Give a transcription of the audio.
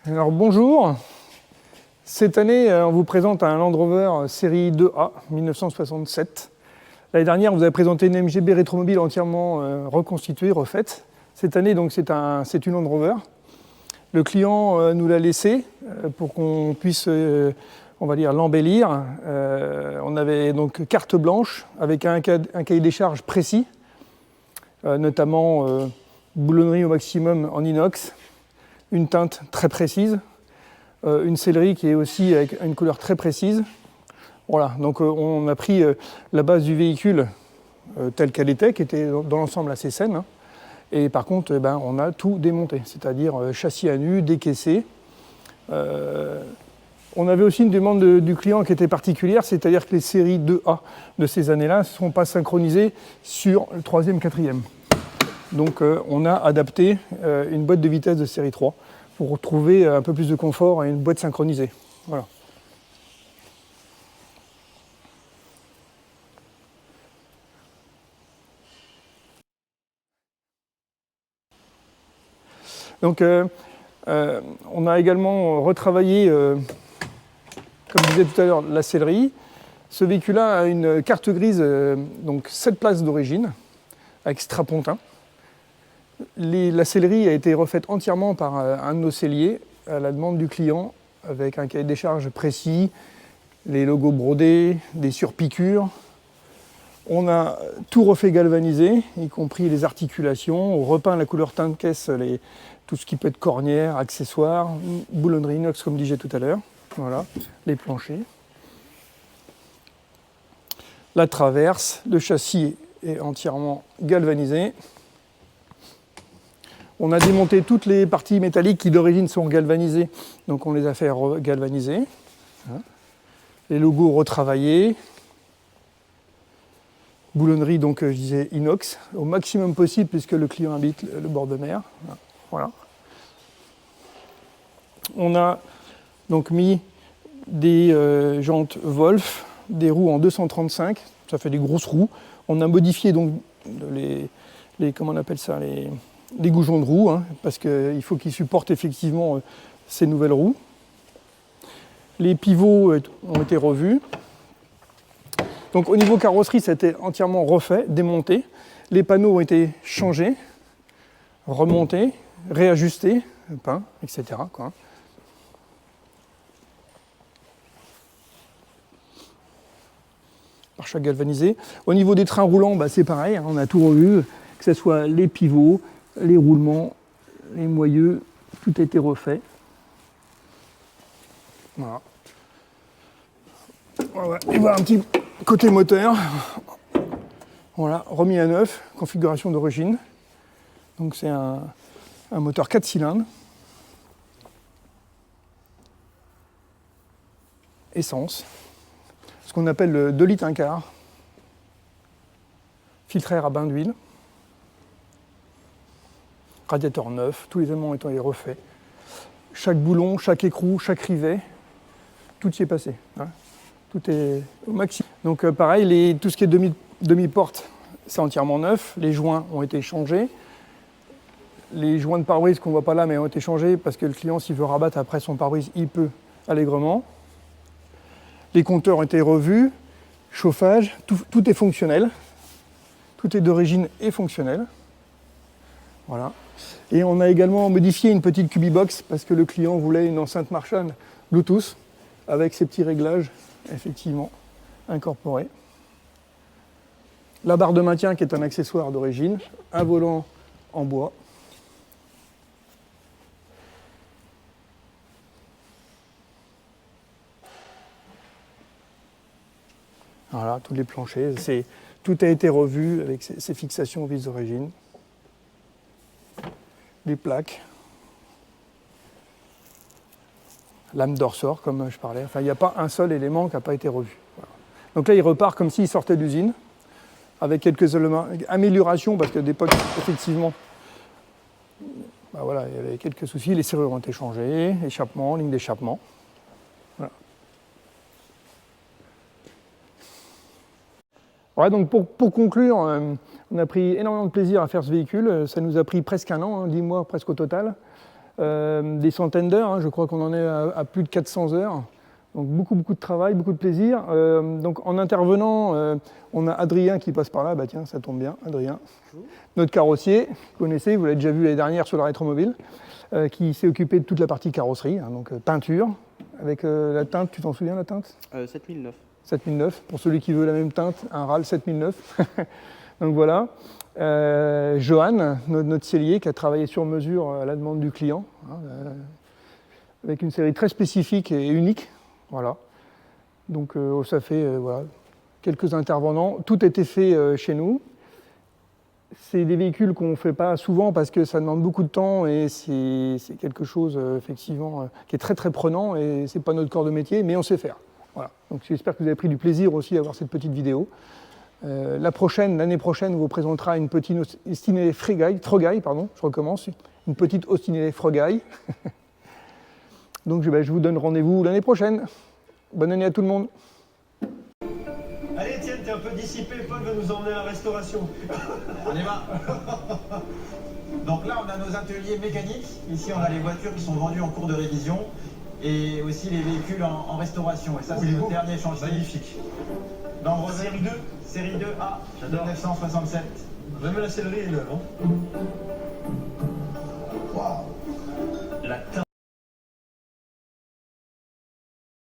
Alors bonjour, cette année on vous présente un Land Rover série 2A 1967. L'année dernière vous avez présenté une MGB rétromobile entièrement reconstituée, refaite. Cette année donc c'est une Land Rover. Le client nous l'a laissé pour qu'on puisse on va dire l'embellir. On avait donc carte blanche avec un cahier des charges précis, notamment boulonnerie au maximum en inox, une teinte très précise, une sellerie qui est aussi avec une couleur très précise. Voilà, donc on a pris la base du véhicule telle qu'elle était, qui était dans l'ensemble assez saine, hein. Et par contre, on a tout démonté, c'est-à-dire châssis à nu, décaissé. On avait aussi une demande du client qui était particulière, c'est-à-dire que les séries 2A de ces années-là ne sont pas synchronisées sur le 3e, 4e. Donc on a adapté une boîte de vitesse de série 3 pour retrouver un peu plus de confort et une boîte synchronisée. Voilà. Donc on a également retravaillé, comme je disais tout à l'heure, la sellerie. Ce véhicule-là a une carte grise, donc 7 places d'origine, avec strapontin. La sellerie a été refaite entièrement par un de nos selliers à la demande du client, avec un cahier des charges précis, les logos brodés, des surpiqûres. On a tout refait galvanisé, y compris les articulations. On repeint la couleur teinte caisse, tout ce qui peut être cornière, accessoires, boulonnerie inox comme disais tout à l'heure. Voilà, les planchers. La traverse, le châssis est entièrement galvanisé. On a démonté toutes les parties métalliques qui d'origine sont galvanisées, donc on les a fait galvaniser. Les logos retravaillés. Boulonnerie, donc je disais inox, au maximum possible puisque le client habite le bord de mer. Voilà. On a donc mis des jantes Wolf, des roues en 235, ça fait des grosses roues. On a modifié donc comment on appelle ça, les goujons de roues, hein, parce qu'il faut qu'ils supportent effectivement ces nouvelles roues. Les pivots ont été revus. Donc au niveau carrosserie, ça a été entièrement refait, démonté. Les panneaux ont été changés, remontés, réajustés, peints, etc. quoi. Pare-choc galvanisé. Au niveau des trains roulants, c'est pareil, hein, on a tout revu, que ce soit les pivots, les roulements, les moyeux, tout a été refait. Voilà. On va aller voir un petit côté moteur. Voilà, remis à neuf, configuration d'origine. Donc c'est un moteur 4 cylindres. Essence. Ce qu'on appelle le 2 litres 1 quart. Filtre à air à bain d'huile. Radiateur neuf, tous les éléments étant refaits. Chaque boulon, chaque écrou, chaque rivet, tout y est passé. Hein. Tout est au maximum. Donc pareil, tout ce qui est demi-porte, c'est entièrement neuf. Les joints ont été changés. Les joints de pare-brise qu'on ne voit pas là, mais ont été changés parce que le client, s'il veut rabattre après son pare-brise, il peut allègrement. Les compteurs ont été revus. Chauffage, tout est fonctionnel. Tout est d'origine et fonctionnel. Voilà. Et on a également modifié une petite Cubibox parce que le client voulait une enceinte Marshall Bluetooth avec ces petits réglages effectivement incorporés. La barre de maintien qui est un accessoire d'origine, un volant en bois. Voilà, tous les planchers, tout a été revu avec ces fixations aux vis d'origine. Les plaques. Lame de ressort, comme je parlais. Enfin, il n'y a pas un seul élément qui n'a pas été revu. Voilà. Donc là, il repart comme s'il sortait d'usine, avec quelques éléments, améliorations, parce qu'à l'époque, effectivement, voilà, il y avait quelques soucis. Les serrures ont été changées, échappement, ligne d'échappement. Voilà. Ouais, donc pour conclure, on a pris énormément de plaisir à faire ce véhicule. Ça nous a pris presque un an, 10 mois presque au total. des centaines d'heures, hein, je crois qu'on en est à plus de 400 heures. Donc beaucoup de travail, beaucoup de plaisir. Donc en intervenant, on a Adrien qui passe par là, bah tiens, ça tombe bien, Adrien. Notre carrossier, vous connaissez, vous l'avez déjà vu l'année dernière sur la rétromobile, qui s'est occupé de toute la partie carrosserie, hein, donc peinture, avec la teinte, tu t'en souviens la teinte 7009. 7009, pour celui qui veut la même teinte, un RAL 7009. Donc voilà. Johan, notre sellier, qui a travaillé sur mesure à la demande du client, hein, avec une série très spécifique et unique. Voilà. Donc ça fait voilà, quelques intervenants. Tout a été fait chez nous. C'est des véhicules qu'on ne fait pas souvent parce que ça demande beaucoup de temps et c'est quelque chose effectivement qui est très très prenant et c'est pas notre corps de métier, mais on sait faire. Voilà. Donc j'espère que vous avez pris du plaisir aussi à voir cette petite vidéo. L'année prochaine, on vous présentera une petite Ostinelli Frogai, je recommence, une petite Ostinelli Frogai. Donc je vous donne rendez-vous l'année prochaine. Bonne année à tout le monde. Allez Étienne, t'es un peu dissipé, Paul veut nous emmener à la restauration. On y va. Donc là, on a nos ateliers mécaniques. Ici, on a les voitures qui sont vendues en cours de révision et aussi les véhicules en restauration. Et ça, c'est le dernier chantier. Magnifique. Dans série 2. Série 2A, 1967. Même la sellerie est neuve, hein. Waouh. La